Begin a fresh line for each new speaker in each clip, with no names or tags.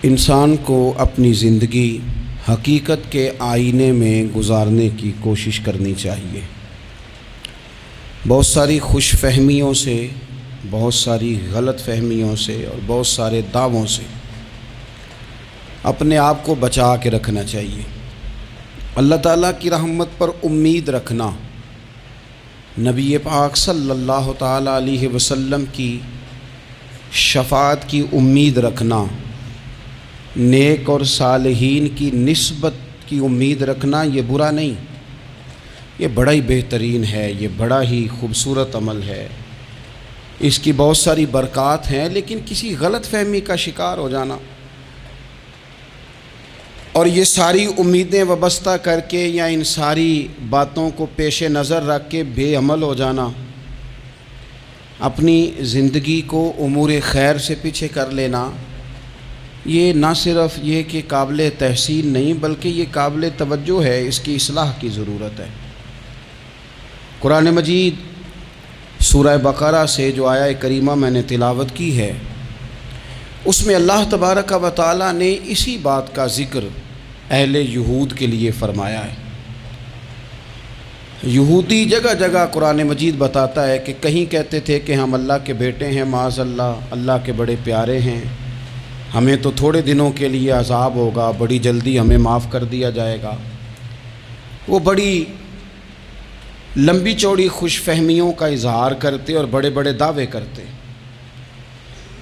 انسان کو اپنی زندگی حقیقت کے آئینے میں گزارنے کی کوشش کرنی چاہیے۔ بہت ساری خوش فہمیوں سے، بہت ساری غلط فہمیوں سے اور بہت سارے دعووں سے اپنے آپ کو بچا کے رکھنا چاہیے۔ اللہ تعالیٰ کی رحمت پر امید رکھنا، نبی پاک صلی اللہ تعالیٰ علیہ وسلم کی شفاعت کی امید رکھنا، نیک اور صالحین کی نسبت کی امید رکھنا، یہ برا نہیں، یہ بڑا ہی بہترین ہے، یہ بڑا ہی خوبصورت عمل ہے، اس کی بہت ساری برکات ہیں۔ لیکن کسی غلط فہمی کا شکار ہو جانا اور یہ ساری امیدیں وابستہ کر کے یا ان ساری باتوں کو پیش نظر رکھ کے بے عمل ہو جانا، اپنی زندگی کو امور خیر سے پیچھے کر لینا، یہ نہ صرف یہ کہ قابل تحسین نہیں بلکہ یہ قابل توجہ ہے، اس کی اصلاح کی ضرورت ہے۔ قرآن مجید سورہ بقرہ سے جو آیہ کریمہ میں نے تلاوت کی ہے، اس میں اللہ تبارک و تعالیٰ نے اسی بات کا ذکر اہل یہود کے لیے فرمایا ہے۔ یہودی جگہ جگہ قرآن مجید بتاتا ہے کہ کہیں کہتے تھے کہ ہم اللہ کے بیٹے ہیں، معاذ اللہ، اللہ کے بڑے پیارے ہیں، ہمیں تو تھوڑے دنوں کے لیے عذاب ہوگا، بڑی جلدی ہمیں معاف کر دیا جائے گا۔ وہ بڑی لمبی چوڑی خوش فہمیوں کا اظہار کرتے اور بڑے بڑے دعوے کرتے۔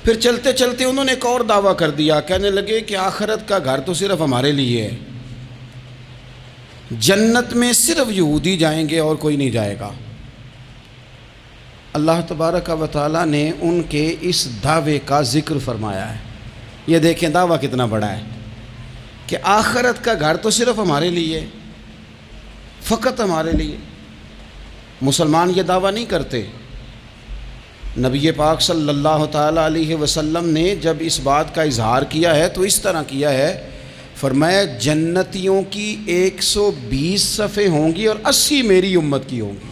پھر چلتے چلتے انہوں نے ایک اور دعویٰ کر دیا، کہنے لگے کہ آخرت کا گھر تو صرف ہمارے لیے ہے، جنت میں صرف یہودی جائیں گے اور کوئی نہیں جائے گا۔ اللہ تبارک و تعالیٰ نے ان کے اس دعوے کا ذکر فرمایا ہے۔ یہ دیکھیں دعویٰ کتنا بڑا ہے کہ آخرت کا گھر تو صرف ہمارے لیے، فقط ہمارے لیے۔ مسلمان یہ دعویٰ نہیں کرتے۔ نبی پاک صلی اللہ تعالیٰ علیہ وسلم نے جب اس بات کا اظہار کیا ہے تو اس طرح کیا ہے، فرمایا جنتیوں کی 120 صفیں ہوں گی اور 80 میری امت کی ہوں گی۔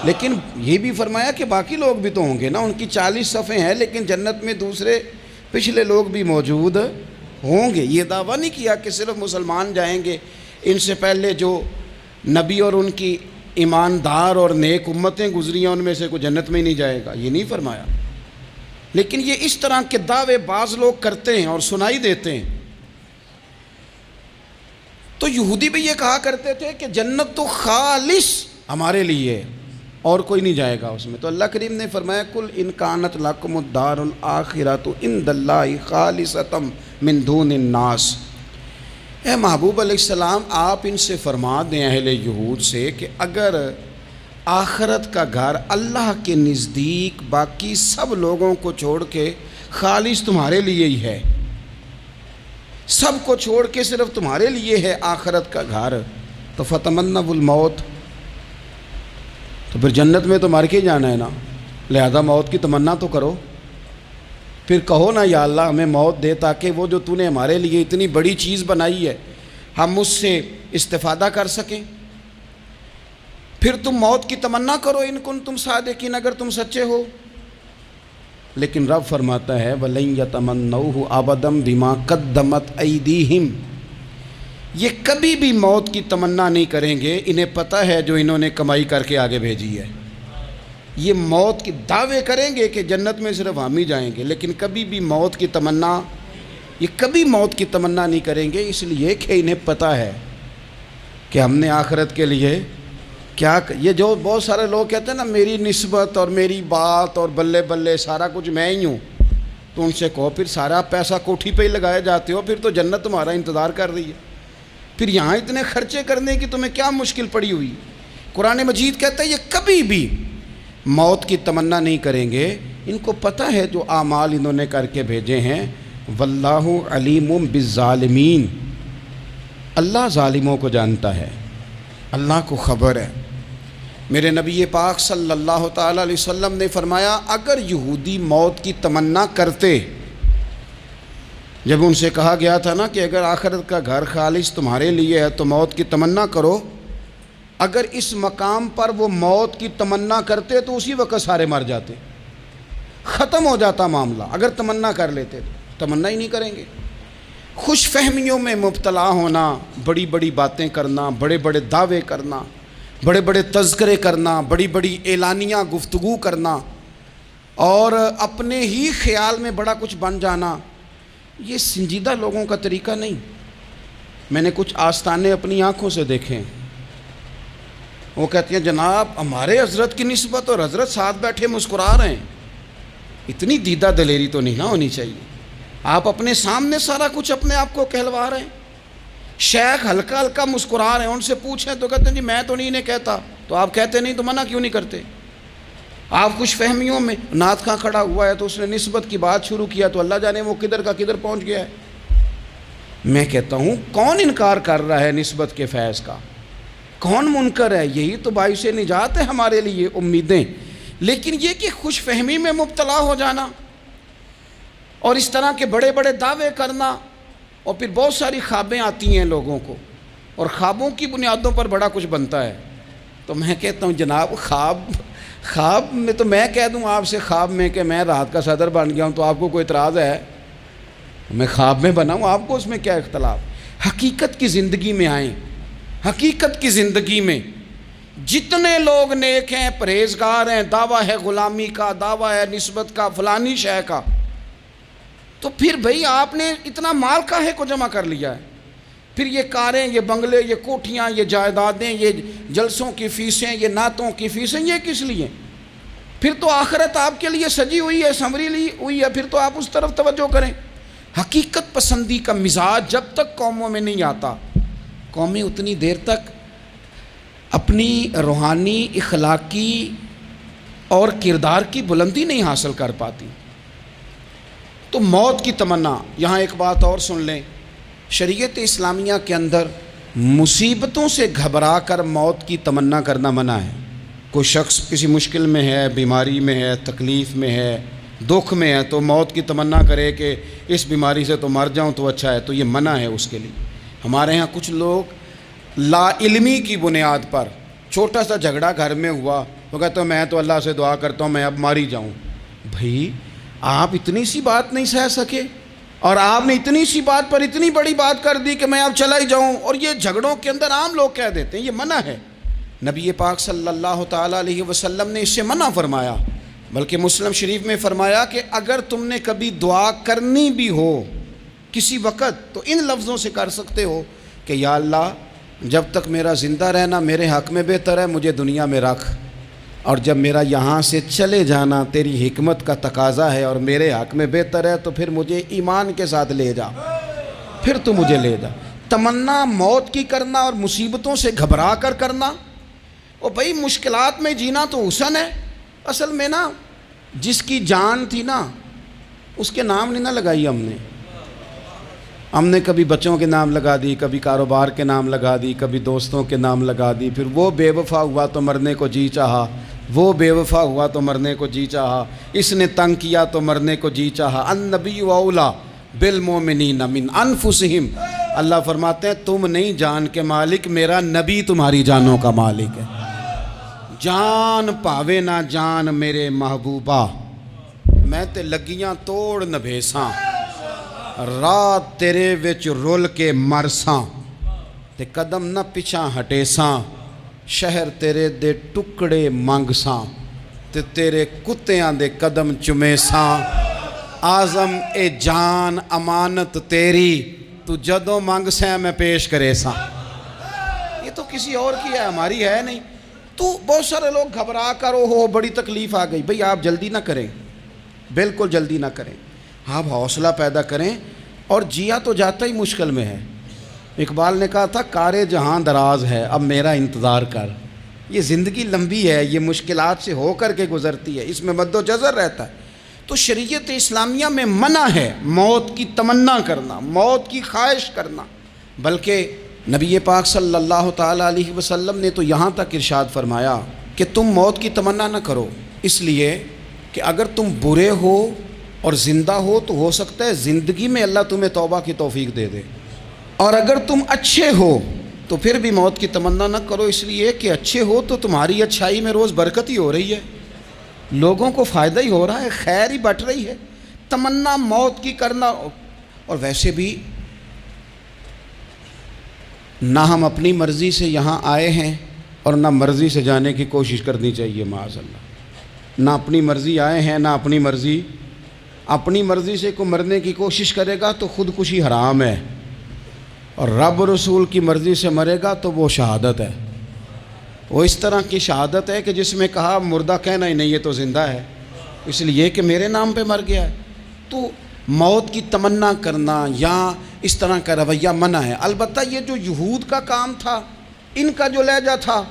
لیکن یہ بھی فرمایا کہ باقی لوگ بھی تو ہوں گے نا، ان کی 40 صفیں ہیں لیکن جنت میں دوسرے پچھلے لوگ بھی موجود ہوں گے۔ یہ دعویٰ نہیں کیا کہ صرف مسلمان جائیں گے، ان سے پہلے جو نبی اور ان کی ایماندار اور نیک امتیں گزری ہیں ان میں سے کوئی جنت میں ہی نہیں جائے گا، یہ نہیں فرمایا۔ لیکن یہ اس طرح کے دعوے بعض لوگ کرتے ہیں اور سنائی دیتے ہیں۔ تو یہودی بھی یہ کہا کرتے تھے کہ جنت تو خالص ہمارے لیے اور کوئی نہیں جائے گا اس میں۔ تو اللہ کریم نے فرمایا کل ان کانت لکم الدار الآخرۃ عند اللہ خالصۃ من دون الناس، اے محبوب علیہ السلام آپ ان سے فرما دیں اہل یہود سے کہ اگر آخرت کا گھر اللہ کے نزدیک باقی سب لوگوں کو چھوڑ کے خالص تمہارے لیے ہی ہے، سب کو چھوڑ کے صرف تمہارے لیے ہے آخرت کا گھر، تو فتمنوا الموت، تو پھر جنت میں تو مر کے جانا ہے نا، لہذا موت کی تمنا تو کرو۔ پھر کہو نا یا اللہ ہمیں موت دے تاکہ وہ جو تو نے ہمارے لیے اتنی بڑی چیز بنائی ہے ہم اس سے استفادہ کر سکیں۔ پھر تم موت کی تمنا کرو ان کنتم صادقین، اگر تم سچے ہو۔ لیکن رب فرماتا ہے وَلَن يَتَمَنَّوْهُ أَبَدًا بِمَا قَدَّمَتْ أَيْدِيهِمْ، یہ کبھی بھی موت کی تمنا نہیں کریں گے، انہیں پتہ ہے جو انہوں نے کمائی کر کے آگے بھیجی ہے۔ یہ موت کی دعوے کریں گے کہ جنت میں صرف ہم ہی جائیں گے، لیکن کبھی بھی موت کی تمنا، یہ کبھی موت کی تمنا نہیں کریں گے، اس لیے کہ انہیں پتہ ہے کہ ہم نے آخرت کے لیے کیا۔ یہ جو بہت سارے لوگ کہتے ہیں نا میری نسبت اور میری بات اور بلے بلے سارا کچھ میں ہی ہوں، تو ان سے کہو پھر سارا پیسہ کوٹھی پہ ہی لگائے جاتے ہو، پھر تو جنت تمہارا انتظار کر رہی ہے، پھر یہاں اتنے خرچے کرنے کی تمہیں کیا مشکل پڑی ہوئی۔ قرآن مجید کہتا ہے یہ کبھی بھی موت کی تمنا نہیں کریں گے، ان کو پتہ ہے جو اعمال انہوں نے کر کے بھیجے ہیں۔ واللہ علیم بالظالمین، اللہ ظالموں کو جانتا ہے، اللہ کو خبر ہے۔ میرے نبی پاک صلی اللہ تعالیٰ علیہ وسلم نے فرمایا اگر یہودی موت کی تمنا کرتے، جب ان سے کہا گیا تھا نا کہ اگر آخرت کا گھر خالص تمہارے لیے ہے تو موت کی تمنا کرو، اگر اس مقام پر وہ موت کی تمنا کرتے تو اسی وقت سارے مر جاتے، ختم ہو جاتا معاملہ۔ اگر تمنا کر لیتے تو تمنا ہی نہیں کریں گے، خوش فہمیوں میں مبتلا ہونا، بڑی بڑی باتیں کرنا، بڑے بڑے دعوے کرنا، بڑے بڑے تذکرے کرنا، بڑی بڑی اعلانیہ گفتگو کرنا اور اپنے ہی خیال میں بڑا کچھ بن جانا، یہ سنجیدہ لوگوں کا طریقہ نہیں۔ میں نے کچھ آستانے اپنی آنکھوں سے دیکھے، وہ کہتے ہیں جناب ہمارے حضرت کی نسبت اور حضرت ساتھ بیٹھے مسکرا رہے ہیں۔ اتنی دیدہ دلیری تو نہیں نہ ہونی چاہیے، آپ اپنے سامنے سارا کچھ اپنے آپ کو کہلوا رہے ہیں۔ شیخ ہلکا ہلکا مسکرا رہے ہیں، ان سے پوچھیں تو کہتے ہیں جی میں تو نہیں انہیں کہتا، تو آپ کہتے نہیں تو منع کیوں نہیں کرتے؟ آپ خوش فہمیوں میں، نعت خواں کھڑا ہوا ہے تو اس نے نسبت کی بات شروع کیا تو اللہ جانے وہ کدھر کا کدھر پہنچ گیا ہے۔ میں کہتا ہوں کون انکار کر رہا ہے نسبت کے فیض کا؟ کون منکر ہے؟ یہی تو باعث نجات ہے ہمارے لیے امیدیں۔ لیکن یہ کہ خوش فہمی میں مبتلا ہو جانا اور اس طرح کے بڑے بڑے دعوے کرنا، اور پھر بہت ساری خوابیں آتی ہیں لوگوں کو اور خوابوں کی بنیادوں پر بڑا کچھ بنتا ہے۔ تو میں کہتا ہوں جناب خواب میں تو میں کہہ دوں آپ سے خواب میں کہ میں رات کا صدر بن گیا ہوں تو آپ کو کوئی اعتراض ہے؟ میں خواب میں بنا ہوں، آپ کو اس میں کیا اختلاف؟ حقیقت کی زندگی میں آئیں۔ حقیقت کی زندگی میں جتنے لوگ نیک ہیں، پرہیزگار ہیں، دعویٰ ہے غلامی کا، دعویٰ ہے نسبت کا، فلانی شے کا، تو پھر بھئی آپ نے اتنا مال کاہے کو جمع کر لیا ہے؟ پھر یہ کاریں، یہ بنگلے، یہ کوٹھیاں، یہ جائیدادیں، یہ جلسوں کی فیسیں، یہ نعتوں کی فیسیں، یہ کس لیے؟ پھر تو آخرت آپ کے لیے سجی ہوئی ہے، سنوری ہوئی ہے، پھر تو آپ اس طرف توجہ کریں۔ حقیقت پسندی کا مزاج جب تک قوموں میں نہیں آتا، قومیں اتنی دیر تک اپنی روحانی، اخلاقی اور کردار کی بلندی نہیں حاصل کر پاتی۔ تو موت کی تمنا، یہاں ایک بات اور سن لیں، شریعت اسلامیہ کے اندر مصیبتوں سے گھبرا کر موت کی تمنا کرنا منع ہے۔ کوئی شخص کسی مشکل میں ہے، بیماری میں ہے، تکلیف میں ہے، دکھ میں ہے، تو موت کی تمنا کرے کہ اس بیماری سے تو مر جاؤں تو اچھا ہے، تو یہ منع ہے اس کے لیے۔ ہمارے ہاں کچھ لوگ لا علمی کی بنیاد پر چھوٹا سا جھگڑا گھر میں ہوا تو کہتے ہیں میں تو اللہ سے دعا کرتا ہوں میں اب مر ہی جاؤں۔ بھائی آپ اتنی سی بات نہیں سہ سکے اور آپ نے اتنی سی بات پر اتنی بڑی بات کر دی کہ میں اب چلا ہی جاؤں، اور یہ جھگڑوں کے اندر عام لوگ کہہ دیتے ہیں، یہ منع ہے۔ نبی پاک صلی اللہ تعالیٰ علیہ وسلم نے اس سے منع فرمایا، بلکہ مسلم شریف میں فرمایا کہ اگر تم نے کبھی دعا کرنی بھی ہو کسی وقت تو ان لفظوں سے کر سکتے ہو کہ یا اللہ جب تک میرا زندہ رہنا میرے حق میں بہتر ہے، مجھے دنیا میں رکھ، اور جب میرا یہاں سے چلے جانا تیری حکمت کا تقاضا ہے اور میرے حق میں بہتر ہے تو پھر مجھے ایمان کے ساتھ لے جا، پھر تو مجھے لے جا۔ تمنا موت کی کرنا اور مصیبتوں سے گھبرا کر کرنا، اور بھائی مشکلات میں جینا تو حسن ہے۔ اصل میں نا جس کی جان تھی نا اس کے نام نہیں نہ لگائی ہم نے کبھی بچوں کے نام لگا دی، کبھی کاروبار کے نام لگا دی، کبھی دوستوں کے نام لگا دی، پھر وہ بے وفا ہوا تو مرنے کو جی چاہا، وہ بے وفا ہوا تو مرنے کو جی چاہا، اس نے تنگ کیا تو مرنے کو جی چاہا۔ النبی اولیٰ بالمؤمنین من انفسہم، اللہ فرماتے ہیں تم نہیں جان کے مالک، میرا نبی تمہاری جانوں کا مالک ہے۔ جان پاوے نہ جان میرے محبوبہ، میں تے لگیاں توڑ نہ بھیساں، رات تیرے وچ رول کے مرساں، تے قدم نہ پچھاں ہٹیساں، شہر تیرے دے ٹکڑے منگساں، تے تیرے کتیاں دے قدم چمیساں، آزم اے جان امانت تیری، تو جدوں منگساں میں پیش کرے ساں۔ یہ تو کسی اور کی ہے، ہماری ہے نہیں۔ تو بہت سارے لوگ گھبرا کر ہو بڑی تکلیف آ گئی، بھئی آپ جلدی نہ کریں، بالکل جلدی نہ کریں، آپ حوصلہ پیدا کریں، اور جیا تو جاتا ہی مشکل میں ہے۔ اقبال نے کہا تھا کار جہاں دراز ہے اب میرا انتظار کر، یہ زندگی لمبی ہے، یہ مشکلات سے ہو کر کے گزرتی ہے، اس میں مد و جزر رہتا ہے۔ تو شریعت اسلامیہ میں منع ہے موت کی تمنا کرنا، موت کی خواہش کرنا، بلکہ نبی پاک صلی اللہ تعالیٰ علیہ وسلم نے تو یہاں تک ارشاد فرمایا کہ تم موت کی تمنا نہ کرو، اس لیے کہ اگر تم برے ہو اور زندہ ہو تو ہو سکتا ہے زندگی میں اللہ تمہیں توبہ کی توفیق دے دے، اور اگر تم اچھے ہو تو پھر بھی موت کی تمنا نہ کرو، اس لیے کہ اچھے ہو تو تمہاری اچھائی میں روز برکت ہی ہو رہی ہے، لوگوں کو فائدہ ہی ہو رہا ہے، خیر ہی بٹ رہی ہے۔ تمنا موت کی کرنا، اور ویسے بھی نہ ہم اپنی مرضی سے یہاں آئے ہیں اور نہ مرضی سے جانے کی کوشش کرنی چاہیے معاذ اللہ۔ نہ اپنی مرضی آئے ہیں نہ اپنی مرضی سے کوئی مرنے کی کوشش کرے گا تو خودکشی حرام ہے، اور رب رسول کی مرضی سے مرے گا تو وہ شہادت ہے۔ وہ اس طرح کی شہادت ہے کہ جس میں کہا مردہ کہنا ہی نہیں، یہ تو زندہ ہے، اس لیے کہ میرے نام پہ مر گیا ہے۔ تو موت کی تمنا کرنا یا اس طرح کا رویہ منع ہے۔ البتہ یہ جو یہود کا کام تھا، ان کا جو لہجہ تھا،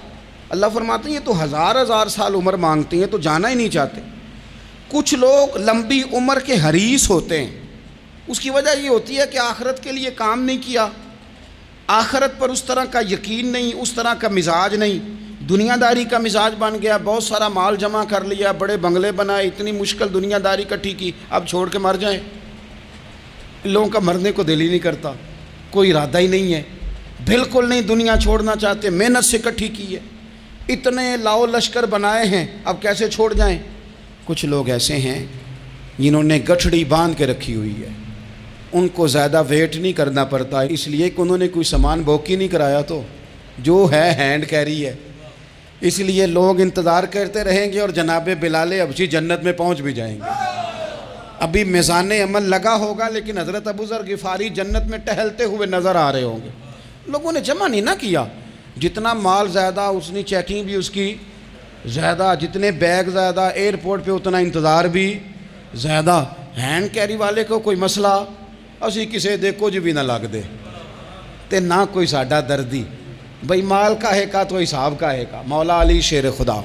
اللہ فرماتے ہیں یہ تو ہزار سال عمر مانگتی ہیں تو جانا ہی نہیں چاہتے۔ کچھ لوگ لمبی عمر کے حریص ہوتے ہیں، اس کی وجہ یہ ہوتی ہے کہ آخرت کے لیے کام نہیں کیا، آخرت پر اس طرح کا یقین نہیں، اس طرح کا مزاج نہیں، دنیا داری کا مزاج بن گیا، بہت سارا مال جمع کر لیا، بڑے بنگلے بنائے، اتنی مشکل دنیا داری کٹھی کی، اب چھوڑ کے مر جائیں۔ ان لوگوں کا مرنے کو دل ہی نہیں کرتا، کوئی ارادہ ہی نہیں ہے، بالکل نہیں دنیا چھوڑنا چاہتے، محنت سے کٹھی کی ہے، اتنے لاؤ لشکر بنائے ہیں، اب کیسے چھوڑ جائیں۔ کچھ لوگ ایسے ہیں جنہوں نے گٹھڑی باندھ کے رکھی ہوئی ہے، ان کو زیادہ ویٹ نہیں کرنا پڑتا، اس لیے کہ انہوں نے کوئی سامان بوکی نہیں کرایا، تو جو ہے ہینڈ کیری ہے، اس لیے لوگ انتظار کرتے رہیں گے اور جناب بلال حبشی جنت میں پہنچ بھی جائیں گے۔ ابھی میزان عمل لگا ہوگا لیکن حضرت ابو ذر غفاری جنت میں ٹہلتے ہوئے نظر آ رہے ہوں گے۔ لوگوں نے جمع نہیں نہ کیا، جتنا مال زیادہ اتنی چیکنگ بھی اس کی زیادہ، جتنے بیگ زیادہ، ایئرپورٹ پہ اتنا انتظار بھی زیادہ۔ ہینڈ کیری والے کو کوئی مسئلہ اسی کسے دے کچھ بھی نہ لگ دے تے نہ کوئی ساڈا دردی، بھئی مال کا ہے کا تو حساب کا ہے کا۔ مولا علی شیر خدا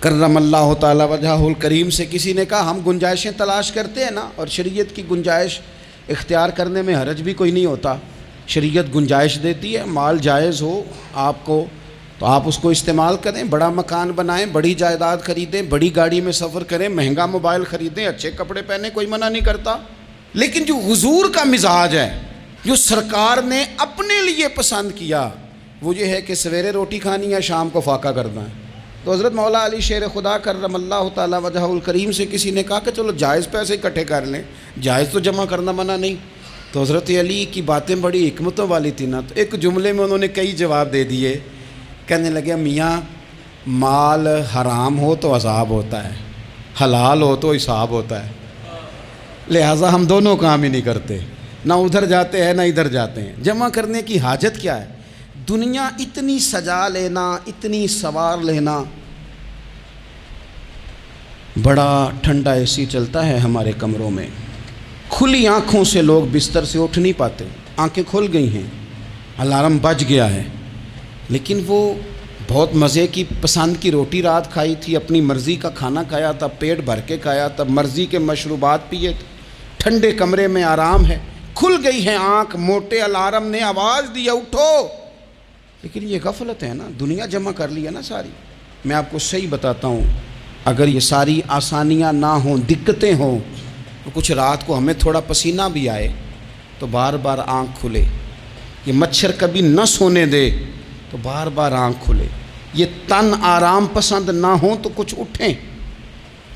کرم اللہ تعالی وجہہ الکریم سے کسی نے کہا ہم گنجائشیں تلاش کرتے ہیں نا، اور شریعت کی گنجائش اختیار کرنے میں حرج بھی کوئی نہیں ہوتا، شریعت گنجائش دیتی ہے، مال جائز ہو آپ کو تو آپ اس کو استعمال کریں، بڑا مکان بنائیں، بڑی جائیداد خریدیں، بڑی گاڑی میں سفر کریں، مہنگا موبائل خریدیں، اچھے کپڑے پہنیں، کوئی منع نہیں کرتا۔ لیکن جو حضور کا مزاج ہے، جو سرکار نے اپنے لیے پسند کیا، وہ یہ ہے کہ سویرے روٹی کھانی ہے، شام کو فاقہ کرنا ہے۔ تو حضرت مولا علی شیر خدا کرم اللہ تعالی وجہہ الکریم سے کسی نے کہا کہ چلو جائز پیسے اکٹھے کر لیں، جائز تو جمع کرنا منع نہیں۔ تو حضرت علی کی باتیں بڑی حکمتوں والی تھی نا، تو ایک جملے میں انہوں نے کئی جواب دے دیے۔ کہنے لگے میاں مال حرام ہو تو عذاب ہوتا ہے، حلال ہو تو حساب ہوتا ہے، لہٰذا ہم دونوں کام ہی نہیں کرتے، نہ ادھر جاتے ہیں نہ ادھر جاتے ہیں۔ جمع کرنے کی حاجت کیا ہے؟ دنیا اتنی سجا لینا، اتنی سوار لینا، بڑا ٹھنڈا اے سی چلتا ہے ہمارے کمروں میں، کھلی آنکھوں سے لوگ بستر سے اٹھ نہیں پاتے، آنکھیں کھل گئی ہیں، الارم بج گیا ہے، لیکن وہ بہت مزے کی پسند کی روٹی رات کھائی تھی، اپنی مرضی کا کھانا کھایا تھا، پیٹ بھر کے کھایا تھا، مرضی کے مشروبات پیے تھے، ٹھنڈے کمرے میں آرام ہے، کھل گئی ہے آنکھ، موٹے الارم نے آواز دیا اٹھو، لیکن یہ غفلت ہے نا، دنیا جمع کر لی ہے نا ساری۔ میں آپ کو صحیح بتاتا ہوں، اگر یہ ساری آسانیاں نہ ہوں، دقتیں ہوں، تو کچھ رات کو ہمیں تھوڑا پسینہ بھی آئے تو بار بار آنکھ کھلے، یہ مچھر کبھی نہ سونے دے تو بار بار آنکھ کھلے، یہ تن آرام پسند نہ ہوں تو کچھ اٹھیں،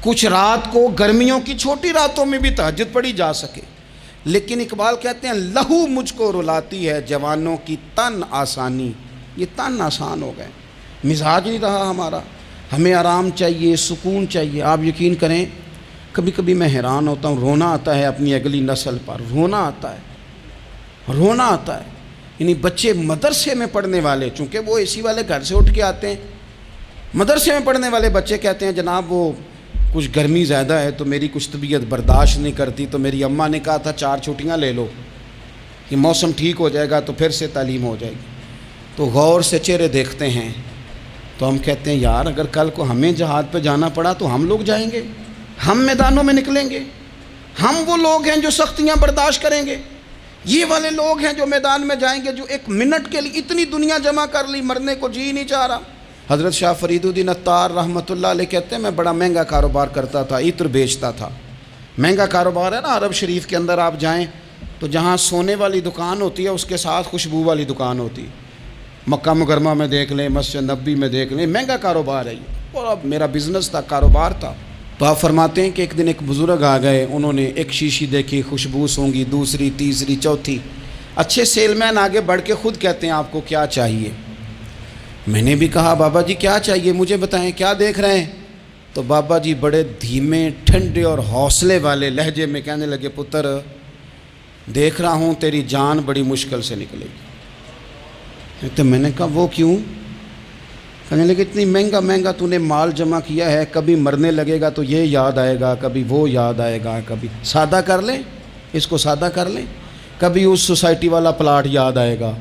کچھ رات کو گرمیوں کی چھوٹی راتوں میں بھی تہجد پڑھی جا سکے۔ لیکن اقبال کہتے ہیں لہو مجھ کو رلاتی ہے جوانوں کی تن آسانی، یہ تن آسان ہو گئے، مزاج نہیں رہا ہمارا، ہمیں آرام چاہیے، سکون چاہیے۔ آپ یقین کریں کبھی کبھی میں حیران ہوتا ہوں، رونا آتا ہے اپنی اگلی نسل پر، رونا آتا ہے، یعنی بچے مدرسے میں پڑھنے والے، چونکہ وہ اے سی والے گھر سے اٹھ کے آتے ہیں، مدرسے میں پڑھنے والے بچے کہتے ہیں جناب وہ کچھ گرمی زیادہ ہے تو میری کچھ طبیعت برداشت نہیں کرتی، تو میری اماں نے کہا تھا 4 چھٹیاں لے لو، یہ موسم ٹھیک ہو جائے گا تو پھر سے تعلیم ہو جائے گی۔ تو غور سے چہرے دیکھتے ہیں تو ہم کہتے ہیں یار اگر کل کو ہمیں جہاد پہ جانا پڑا تو ہم لوگ جائیں گے، ہم میدانوں میں نکلیں گے، ہم وہ لوگ ہیں جو سختیاں برداشت کریں گے، یہ والے لوگ ہیں جو میدان میں جائیں گے جو 1 منٹ کے لیے اتنی دنیا جمع کر لی، مرنے کو جی نہیں چاہ رہا۔ حضرت شاہ فرید الدین عطار رحمۃ اللہ علیہ کہتے ہیں میں بڑا مہنگا کاروبار کرتا تھا، عطر بیچتا تھا، مہنگا کاروبار ہے نا، عرب شریف کے اندر آپ جائیں تو جہاں سونے والی دکان ہوتی ہے اس کے ساتھ خوشبو والی دکان ہوتی ہے، مکہ مکرمہ میں دیکھ لیں، مسجد نبوی میں دیکھ لیں، مہنگا کاروبار ہے یہ، اور اب میرا بزنس تھا، کاروبار تھا۔ تو آپ فرماتے ہیں کہ ایک دن ایک بزرگ آ گئے، انہوں نے ایک شیشی دیکھی، خوشبو سونگی، دوسری، تیسری، چوتھی، اچھے سیل مین آگے بڑھ کے خود کہتے ہیں آپ کو کیا چاہیے. میں نے بھی کہا بابا جی کیا چاہیے مجھے بتائیں, کیا دیکھ رہے ہیں؟ تو بابا جی بڑے دھیمے ٹھنڈے اور حوصلے والے لہجے میں کہنے لگے, پتر دیکھ رہا ہوں تیری جان بڑی مشکل سے نکلے گی. تو میں نے کہا وہ کیوں؟ کہنے لگے اتنی مہنگا مہنگا تو نے مال جمع کیا ہے, کبھی مرنے لگے گا تو یہ یاد آئے گا, کبھی وہ یاد آئے گا, کبھی سادہ کر لیں اس کو سادہ کر لیں, کبھی اس سوسائٹی والا پلاٹ یاد آئے گا,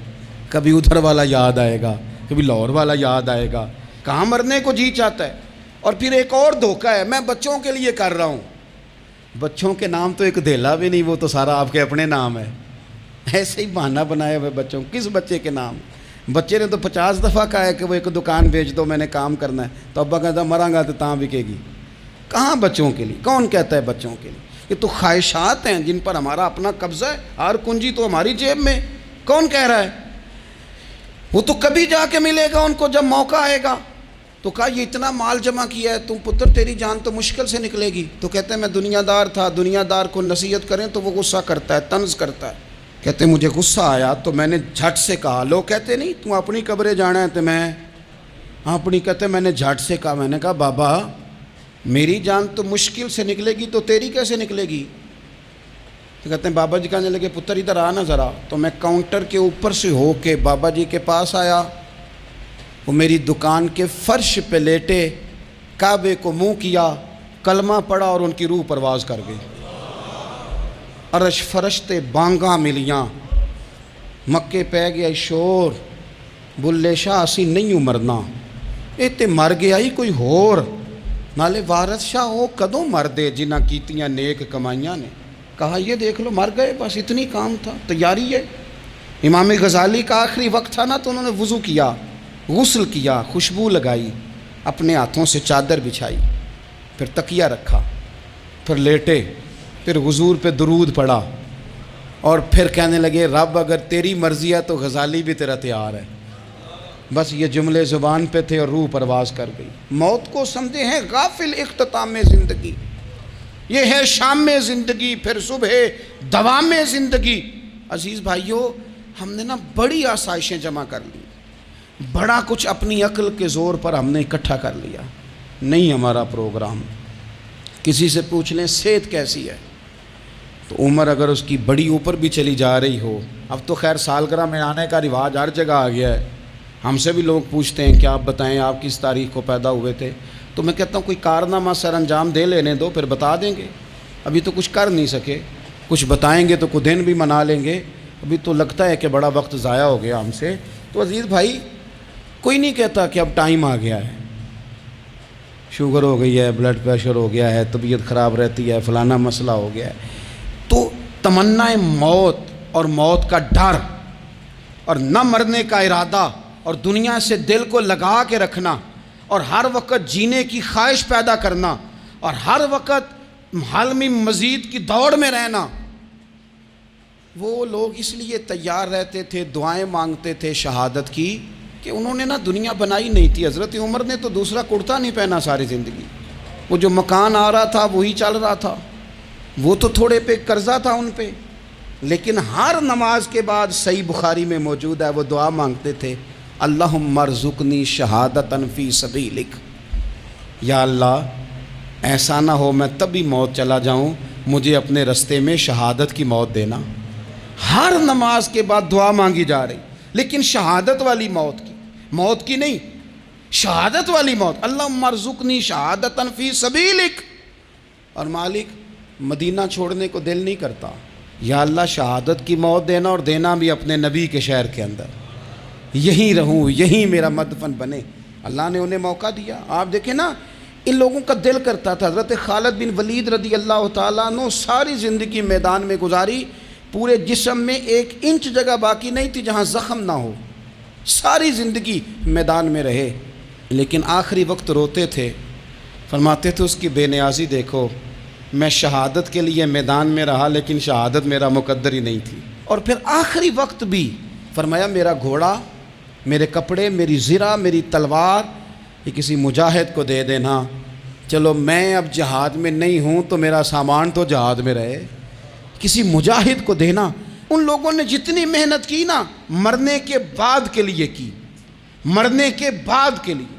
کبھی ادھر والا یاد آئے گا, کبھی لاہور والا یاد آئے گا. کہاں مرنے کو جی چاہتا ہے. اور پھر ایک اور دھوکہ ہے, میں بچوں کے لیے کر رہا ہوں. بچوں کے نام تو ایک دھیلا بھی نہیں, وہ تو سارا آپ کے اپنے نام ہے. ایسے ہی بہانہ بنائے ہوئے بچوں, کس بچے کے نام؟ بچے نے تو 50 دفعہ کہا ہے کہ وہ ایک دکان بیچ دو, میں نے کام کرنا ہے. تو ابا کہتا مراں گا تو تاں بکے گی. کہاں بچوں کے لیے؟ کون کہتا ہے بچوں کے لیے؟ یہ تو خواہشات ہیں جن پر ہمارا اپنا قبضہ ہے. ہر کنجی تو ہماری جیب میں. کون کہہ رہا ہے؟ وہ تو کبھی جا کے ملے گا ان کو جب موقع آئے گا. تو کہا یہ اتنا مال جمع کیا ہے, تم پتر تیری جان تو مشکل سے نکلے گی. تو کہتے ہیں میں دنیا دار تھا, دنیا دار کو نصیحت کریں تو وہ غصہ کرتا ہے, طنز کرتا ہے. کہتے ہیں مجھے غصہ آیا تو میں نے جھٹ سے کہا, لوگ کہتے نہیں تم اپنی قبریں جانا ہے تو میں اپنی, کہتے میں نے جھٹ سے کہا, میں نے کہا بابا میری جان تو مشکل سے نکلے گی تو تیری کیسے نکلے گی؟ تو کہتے ہیں بابا جی کہنے لگے پتر ادھر آنا ذرا. تو میں کاؤنٹر کے اوپر سے ہو کے بابا جی کے پاس آیا. وہ میری دکان کے فرش پہ لیٹے, کعبے کو منہ کیا, کلمہ پڑھا اور ان کی روح پرواز کر گئی. عرش فرشتے بانگاں ملیاں, مکے پہ گیا شور, بلے شاہ اسی نہیں ہوں مرنا, اے تے مر گیا ہی کوئی ہور, نالے وارث شاہ ہو کدوں مر دے جنہ کیتیاں نیک کمائیاں نے. کہا یہ دیکھ لو مر گئے, بس اتنی کام تھا, تیاری ہے. امام غزالی کا آخری وقت تھا نا, تو انہوں نے وضو کیا, غسل کیا, خوشبو لگائی, اپنے ہاتھوں سے چادر بچھائی, پھر تکیہ رکھا, پھر لیٹے, پھر حضور پہ درود پڑھا, اور پھر کہنے لگے رب اگر تیری مرضی ہے تو غزالی بھی تیرا تیار ہے. بس یہ جملے زبان پہ تھے اور روح پرواز کر گئی. موت کو سمجھے ہیں غافل اختتام زندگی, یہ ہے شام زندگی پھر صبح دوام زندگی. عزیز بھائیو, ہم نے نا بڑی آسائشیں جمع کر لی, بڑا کچھ اپنی عقل کے زور پر ہم نے اکٹھا کر لیا. نہیں ہمارا پروگرام. کسی سے پوچھ لیں صحت کیسی ہے, تو عمر اگر اس کی بڑی اوپر بھی چلی جا رہی ہو, اب تو خیر سالگرہ میں آنے کا رواج ہر جگہ آ گیا ہے, ہم سے بھی لوگ پوچھتے ہیں کہ آپ بتائیں آپ کس تاریخ کو پیدا ہوئے تھے, تو میں کہتا ہوں کوئی کارنامہ سر انجام دے لینے دو پھر بتا دیں گے. ابھی تو کچھ کر نہیں سکے, کچھ بتائیں گے تو کچھ دن بھی منا لیں گے, ابھی تو لگتا ہے کہ بڑا وقت ضائع ہو گیا ہم سے. تو عزیز بھائی کوئی نہیں کہتا کہ اب ٹائم آ گیا ہے, شوگر ہو گئی ہے, بلڈ پریشر ہو گیا ہے, طبیعت خراب رہتی ہے, فلانا مسئلہ ہو گیا ہے. تو تمنا موت اور موت کا ڈر اور نہ مرنے کا ارادہ اور دنیا سے دل کو لگا کے رکھنا اور ہر وقت جینے کی خواہش پیدا کرنا اور ہر وقت حالمی مزید کی دوڑ میں رہنا, وہ لوگ اس لیے تیار رہتے تھے, دعائیں مانگتے تھے شہادت کی, کہ انہوں نے نا دنیا بنائی نہیں تھی. حضرت عمر نے تو دوسرا کرتا نہیں پہنا ساری زندگی, وہ جو مکان آ رہا تھا وہی چل رہا تھا, وہ تو تھوڑے پہ قرضہ تھا ان پہ, لیکن ہر نماز کے بعد صحیح بخاری میں موجود ہے وہ دعا مانگتے تھے, اللہم ارزقنی شہادتاً فی سبیلک, یا اللہ ایسا نہ ہو میں تب بھی موت چلا جاؤں, مجھے اپنے رستے میں شہادت کی موت دینا. ہر نماز کے بعد دعا مانگی جا رہی, لیکن شہادت والی موت کی نہیں, شہادت والی موت. اللہم ارزقنی شہادتاً فی سبیلک. اور مالک مدینہ چھوڑنے کو دل نہیں کرتا, یا اللہ شہادت کی موت دینا, اور دینا بھی اپنے نبی کے شہر کے اندر, یہیں رہوں, یہیں میرا مدفن بنے. اللہ نے انہیں موقع دیا. آپ دیکھیں نا ان لوگوں کا دل کرتا تھا. حضرت خالد بن ولید رضی اللہ تعالیٰ عنہ ساری زندگی میدان میں گزاری, پورے جسم میں 1 انچ جگہ باقی نہیں تھی جہاں زخم نہ ہو, ساری زندگی میدان میں رہے, لیکن آخری وقت روتے تھے, فرماتے تھے اس کی بے نیازی دیکھو, میں شہادت کے لیے میدان میں رہا لیکن شہادت میرا مقدر ہی نہیں تھی. اور پھر آخری وقت بھی فرمایا میرا گھوڑا, میرے کپڑے, میری زرہ, میری تلوار یہ کسی مجاہد کو دے دینا, چلو میں اب جہاد میں نہیں ہوں تو میرا سامان تو جہاد میں رہے, کسی مجاہد کو دینا. ان لوگوں نے جتنی محنت کی نا مرنے کے بعد کے لیے کی، مرنے کے بعد کے لیے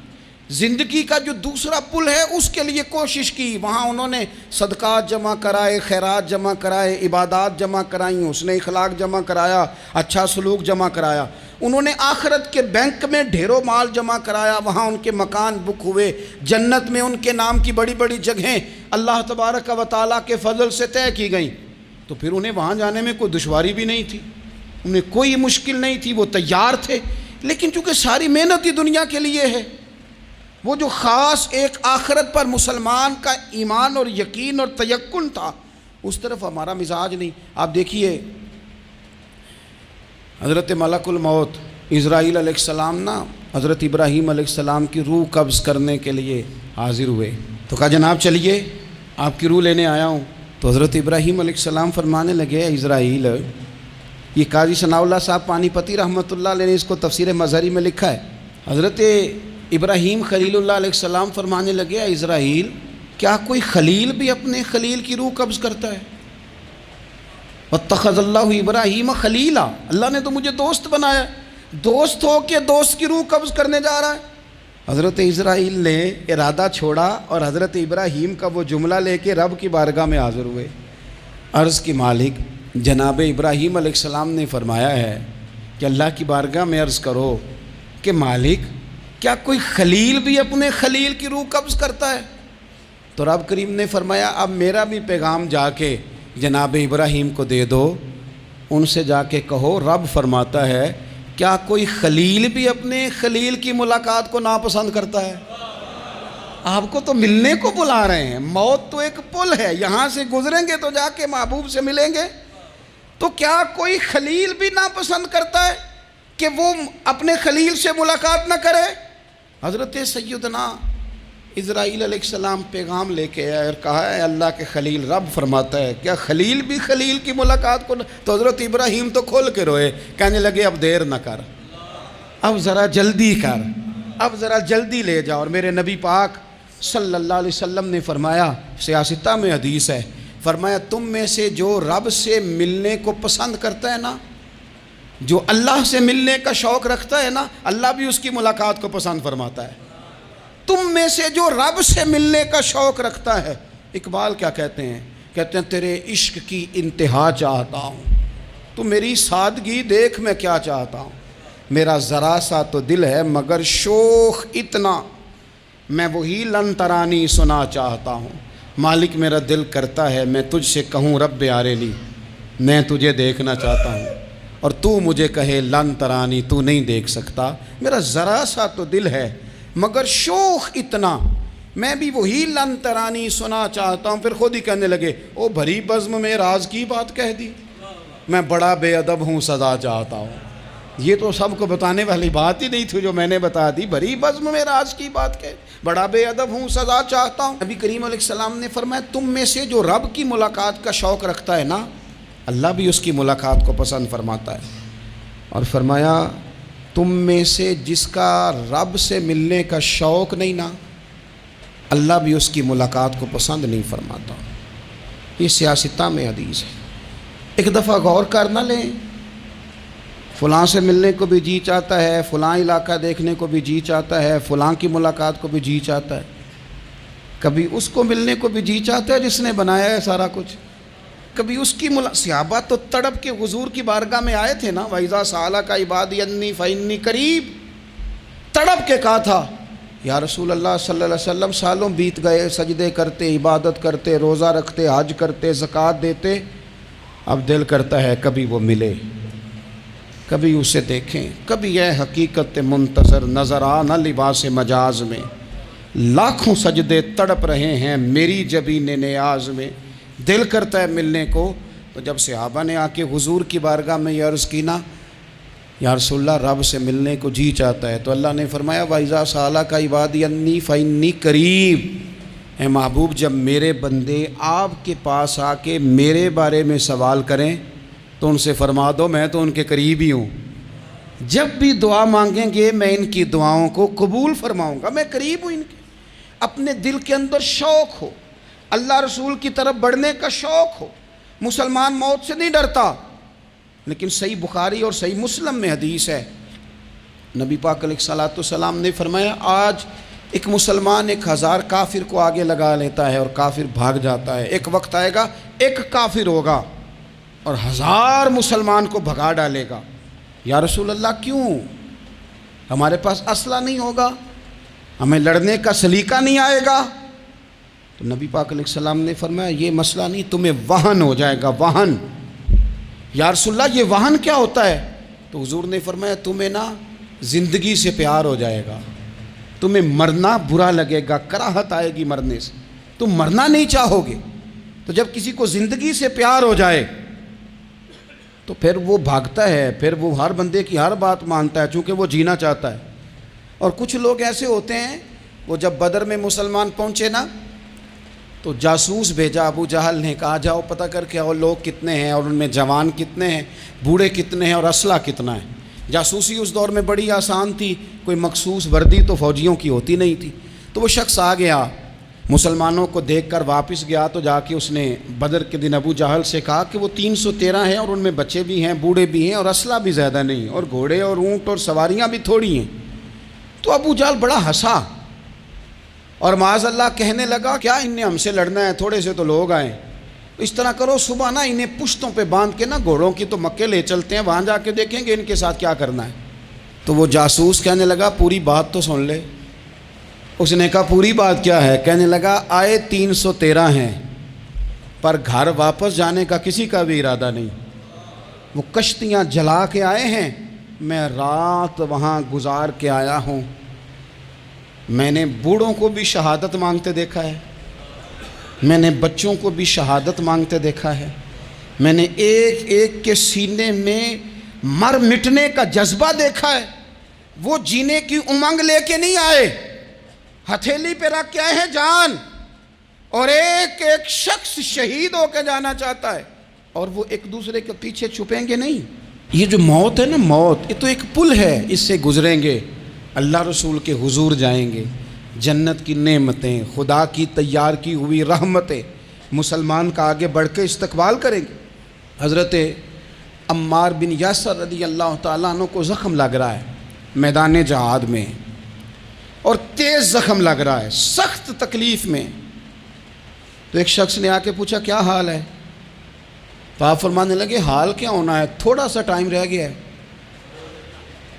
زندگی کا جو دوسرا پل ہے اس کے لیے کوشش کی، وہاں انہوں نے صدقات جمع کرائے، خیرات جمع کرائے، عبادات جمع کرائیں، حسن اخلاق جمع کرایا، اچھا سلوک جمع کرایا، انہوں نے آخرت کے بینک میں ڈھیروں مال جمع کرایا، وہاں ان کے مکان بک ہوئے، جنت میں ان کے نام کی بڑی بڑی جگہیں اللہ تبارک و تعالیٰ کے فضل سے طے کی گئیں، تو پھر انہیں وہاں جانے میں کوئی دشواری بھی نہیں تھی، انہیں کوئی مشکل نہیں تھی، وہ تیار تھے، لیکن چونکہ ساری محنت ہی دنیا کے لیے ہے، وہ جو خاص ایک آخرت پر مسلمان کا ایمان اور یقین اور تیقن تھا اس طرف ہمارا مزاج نہیں۔ آپ دیکھیے حضرت ملک الموت اسرائیل علیہ السلام نا حضرت ابراہیم علیہ السلام کی روح قبض کرنے کے لیے حاضر ہوئے، تو کہا جناب چلیے آپ کی روح لینے آیا ہوں، تو حضرت ابراہیم علیہ السلام فرمانے لگے اسرائیل، یہ قاضی ثناء اللہ صاحب پانی پتی رحمۃ اللہ علیہ نے اس کو تفسیر مظہری میں لکھا ہے، حضرت ابراہیم خلیل اللہ علیہ السلام فرمانے لگے اسرائیل کیا کوئی خلیل بھی اپنے خلیل کی روح قبض کرتا ہے؟ واتخذ اللہ ابراہیم خلیلا، اللہ نے تو مجھے دوست بنایا، دوست ہو کے دوست کی روح قبض کرنے جا رہا ہے۔ حضرت اسرائیل نے ارادہ چھوڑا اور حضرت ابراہیم کا وہ جملہ لے کے رب کی بارگاہ میں حاضر ہوئے، عرض کی مالک جناب ابراہیم علیہ السلام نے فرمایا ہے کہ اللہ کی بارگاہ میں عرض کرو کہ مالک کیا کوئی خلیل بھی اپنے خلیل کی روح قبض کرتا ہے؟ تو رب کریم نے فرمایا اب میرا بھی پیغام جا کے جناب ابراہیم کو دے دو، ان سے جا کے کہو رب فرماتا ہے کیا کوئی خلیل بھی اپنے خلیل کی ملاقات کو ناپسند کرتا ہے؟ آپ کو تو ملنے کو بلا رہے ہیں، موت تو ایک پل ہے، یہاں سے گزریں گے تو جا کے محبوب سے ملیں گے، تو کیا کوئی خلیل بھی ناپسند کرتا ہے کہ وہ اپنے خلیل سے ملاقات نہ کرے؟ حضرت سیدنا اسرائیل علیہ السلام پیغام لے کے آئے اور کہا ہے اللہ کے خلیل رب فرماتا ہے کیا خلیل بھی خلیل کی ملاقات کو تو حضرت ابراہیم تو کھول کے روئے، کہنے لگے اب دیر نہ کر، اب ذرا جلدی کر، اب ذرا جلدی لے جا۔ اور میرے نبی پاک صلی اللہ علیہ وسلم نے فرمایا، سیاستہ میں حدیث ہے، فرمایا تم میں سے جو رب سے ملنے کو پسند کرتا ہے نا، جو اللہ سے ملنے کا شوق رکھتا ہے نا، اللہ بھی اس کی ملاقات کو پسند فرماتا ہے۔ تم میں سے جو رب سے ملنے کا شوق رکھتا ہے، اقبال کیا کہتے ہیں تیرے عشق کی انتہا چاہتا ہوں، تو میری سادگی دیکھ میں کیا چاہتا ہوں، میرا ذرا سا تو دل ہے مگر شوق اتنا، میں وہی لن ترانی سنا چاہتا ہوں، مالک میرا دل کرتا ہے میں تجھ سے کہوں رب آریلی، میں تجھے دیکھنا چاہتا ہوں، اور تو مجھے کہے لن ترانی تو نہیں دیکھ سکتا، میرا ذرا سا تو دل ہے مگر شوق اتنا، میں بھی وہی لن ترانی سنا چاہتا ہوں۔ پھر خود ہی کہنے لگے او بھری بزم میں راز کی بات کہہ دی، میں بڑا بے ادب ہوں سزا چاہتا ہوں۔ یہ تو سب کو بتانے والی بات ہی نہیں تھی جو میں نے بتا دی، بھری بزم میں راز کی بات کہہ، بڑا بے ادب ہوں سزا چاہتا ہوں۔ نبی کریم علیہ السلام نے فرمایا تم میں سے جو رب کی ملاقات کا شوق رکھتا ہے نا، اللہ بھی اس کی ملاقات کو پسند فرماتا ہے، اور فرمایا تم میں سے جس کا رب سے ملنے کا شوق نہیں نا، اللہ بھی اس کی ملاقات کو پسند نہیں فرماتا۔ یہ سیاستہ میں حدیث ہے، ایک دفعہ غور کر نہ لیں، فلاں سے ملنے کو بھی جی چاہتا ہے، فلاں علاقہ دیکھنے کو بھی جی چاہتا ہے، فلاں کی ملاقات کو بھی جی چاہتا ہے، کبھی اس کو ملنے کو بھی جی چاہتا ہے جس نے بنایا ہے سارا کچھ، کبھی اس کی صحابہ تو تڑپ کے حضور کی بارگاہ میں آئے تھے نا، وَإِذَا سَأَلَكَ عِبَادِي عَنِّي فَإِنِّي قَرِيبٌ، تڑپ کے کہا تھا یا رسول اللہ صلی اللہ علیہ وسلم سالوں بیت گئے، سجدے کرتے، عبادت کرتے، روزہ رکھتے، حج کرتے، زکوٰۃ دیتے، اب دل کرتا ہے کبھی وہ ملے، کبھی اسے دیکھیں، کبھی یہ حقیقت منتظر نظر آ نہ لباس مجاز میں، لاکھوں سجدے تڑپ رہے ہیں میری جبین نیاز میں، دل کرتا ہے ملنے کو۔ تو جب صحابہ نے آ کے حضور کی بارگاہ میں یہ عرض کی نا یا رسول اللہ رب سے ملنے کو جی چاہتا ہے، تو اللہ نے فرمایا وَإِذَا سَأَلَكَ عِبَادِي عَنِّي فَإِنِّي قَرِيبٌ، اے محبوب جب میرے بندے آپ کے پاس آ کے میرے بارے میں سوال کریں تو ان سے فرما دو میں تو ان کے قریب ہی ہوں، جب بھی دعا مانگیں گے میں ان کی دعاؤں کو قبول فرماؤں گا، میں قریب ہوں ان کے۔ اپنے دل کے اندر شوق ہو، اللہ رسول کی طرف بڑھنے کا شوق ہو، مسلمان موت سے نہیں ڈرتا، لیکن صحیح بخاری اور صحیح مسلم میں حدیث ہے، نبی پاک علیہ الصلوۃ والسلام نے فرمایا آج ایک مسلمان 1000 کافر کو آگے لگا لیتا ہے اور کافر بھاگ جاتا ہے، ایک وقت آئے گا ایک کافر ہوگا اور 1000 مسلمان کو بھگا ڈالے گا۔ یا رسول اللہ کیوں؟ ہمارے پاس اسلحہ نہیں ہوگا، ہمیں لڑنے کا سلیقہ نہیں آئے گا؟ تو نبی پاک علیہ السلام نے فرمایا یہ مسئلہ نہیں، تمہیں وہن ہو جائے گا، وہن۔ یا رسول اللہ یہ وہن کیا ہوتا ہے؟ تو حضور نے فرمایا تمہیں نا زندگی سے پیار ہو جائے گا، تمہیں مرنا برا لگے گا، کراہت آئے گی مرنے سے، تم مرنا نہیں چاہو گے۔ تو جب کسی کو زندگی سے پیار ہو جائے تو پھر وہ بھاگتا ہے، پھر وہ ہر بندے کی ہر بات مانتا ہے چونکہ وہ جینا چاہتا ہے۔ اور کچھ لوگ ایسے ہوتے ہیں، وہ جب بدر میں مسلمان پہنچے نا تو جاسوس بھیجا ابو جہل نے، کہا جاؤ پتہ کر کے آؤ لوگ کتنے ہیں اور ان میں جوان کتنے ہیں، بوڑھے کتنے ہیں اور اسلحہ کتنا ہے۔ جاسوسی اس دور میں بڑی آسان تھی، کوئی مخصوص وردی تو فوجیوں کی ہوتی نہیں تھی۔ تو وہ شخص آ گیا، مسلمانوں کو دیکھ کر واپس گیا تو جا کے اس نے بدر کے دن ابو جہل سے کہا کہ وہ 313 ہیں اور ان میں بچے بھی ہیں، بوڑھے بھی ہیں اور اسلحہ بھی زیادہ نہیں، اور گھوڑے اور اونٹ اور سواریاں بھی تھوڑی ہیں۔ تو ابو جہل بڑا ہنسا اور معاذ اللہ کہنے لگا کیا ان نے ہم سے لڑنا ہے، تھوڑے سے تو لوگ آئیں، اس طرح کرو صبح نا انہیں پشتوں پہ باندھ کے نا گھوڑوں کی تو مکے لے چلتے ہیں، وہاں جا کے دیکھیں گے ان کے ساتھ کیا کرنا ہے۔ تو وہ جاسوس کہنے لگا پوری بات تو سن لے۔ اس نے کہا پوری بات کیا ہے؟ کہنے لگا آئے 313 ہیں پر گھر واپس جانے کا کسی کا بھی ارادہ نہیں، وہ کشتیاں جلا کے آئے ہیں، میں رات وہاں گزار کے آیا ہوں، میں نے بوڑھوں کو بھی شہادت مانگتے دیکھا ہے، میں نے بچوں کو بھی شہادت مانگتے دیکھا ہے، میں نے ایک ایک کے سینے میں مر مٹنے کا جذبہ دیکھا ہے، وہ جینے کی امنگ لے کے نہیں آئے، ہتھیلی پہ رکھ کے آئے ہیں جان، اور ایک ایک شخص شہید ہو کے جانا چاہتا ہے، اور وہ ایک دوسرے کے پیچھے چھپیں گے نہیں۔ یہ جو موت ہے نا، موت یہ تو ایک پل ہے، اس سے گزریں گے، اللہ رسول کے حضور جائیں گے، جنت کی نعمتیں، خدا کی تیار کی ہوئی رحمتیں مسلمان کا آگے بڑھ کے استقبال کریں گے۔ حضرت عمار بن یاسر رضی اللہ تعالیٰ عنہ کو زخم لگ رہا ہے میدان جہاد میں، اور تیز زخم لگ رہا ہے، سخت تکلیف میں۔ تو ایک شخص نے آ کے پوچھا کیا حال ہے؟ تو آپ فرمانے لگے حال کیا ہونا ہے، تھوڑا سا ٹائم رہ گیا ہے۔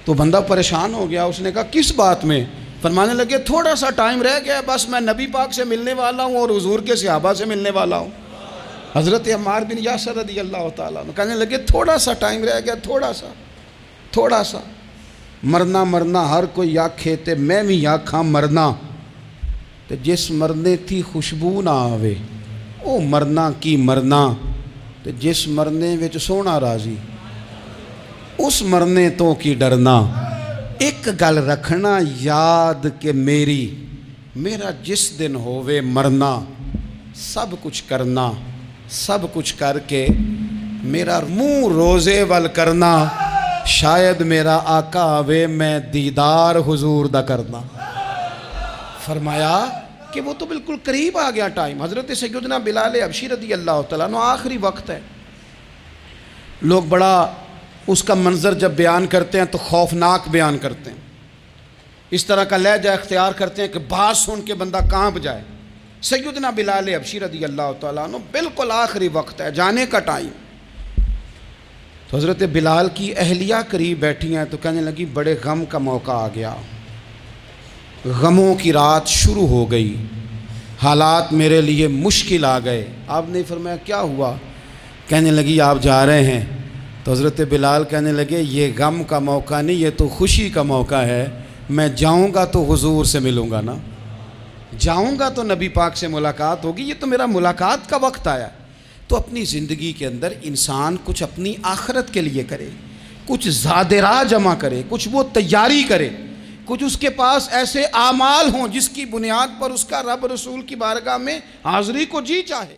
تو بندہ پریشان ہو گیا، اس نے کہا کس بات میں؟ فرمانے لگے تھوڑا سا ٹائم رہ گیا ہے، بس میں نبی پاک سے ملنے والا ہوں اور حضور کے صحابہ سے ملنے والا ہوں۔ حضرت عمار بن یاسر رضی اللہ تعالیٰ عنہ کہنے لگے تھوڑا سا ٹائم رہ گیا، تھوڑا سا مرنا مرنا ہر کوئی آکھے تے میں بھی آکھاں مرنا، تے جس مرنے تھی خوشبو نہ آوے او مرنا کی مرنا، تے جس مرنے وچ سونا راضی اس مرنے تو کی ڈرنا۔ ایک گل رکھنا یاد کہ میرا جس دن ہووے مرنا، سب کچھ کرنا، سب کچھ کر کے میرا منہ روزے ول کرنا، شاید میرا آقا آوے میں دیدار حضور دا کرنا۔ فرمایا کہ وہ تو بالکل قریب آ گیا ٹائم۔ حضرت سیدنا بلال حبشی رضی اللہ تعالیٰ عنہ آخری وقت ہے، لوگ بڑا اس کا منظر جب بیان کرتے ہیں تو خوفناک بیان کرتے ہیں، اس طرح کا لہجہ اختیار کرتے ہیں کہ بات سن کے بندہ کانپ جائے۔ سیدنا بلال حبشی رضی اللہ تعالیٰ عنہ بالکل آخری وقت ہے، جانے کا ٹائم۔ تو حضرت بلال کی اہلیہ قریب بیٹھی ہیں تو کہنے لگی بڑے غم کا موقع آ گیا، غموں کی رات شروع ہو گئی، حالات میرے لیے مشکل آ گئے۔ آپ نے فرمایا کیا ہوا؟ کہنے لگی آپ جا رہے ہیں؟ تو حضرت بلال کہنے لگے یہ غم کا موقع نہیں، یہ تو خوشی کا موقع ہے، میں جاؤں گا تو حضور سے ملوں گا نا، جاؤں گا تو نبی پاک سے ملاقات ہوگی، یہ تو میرا ملاقات کا وقت آیا۔ تو اپنی زندگی کے اندر انسان کچھ اپنی آخرت کے لیے کرے، کچھ زاد راہ جمع کرے، کچھ وہ تیاری کرے، کچھ اس کے پاس ایسے اعمال ہوں جس کی بنیاد پر اس کا رب رسول کی بارگاہ میں حاضری کو جی چاہے۔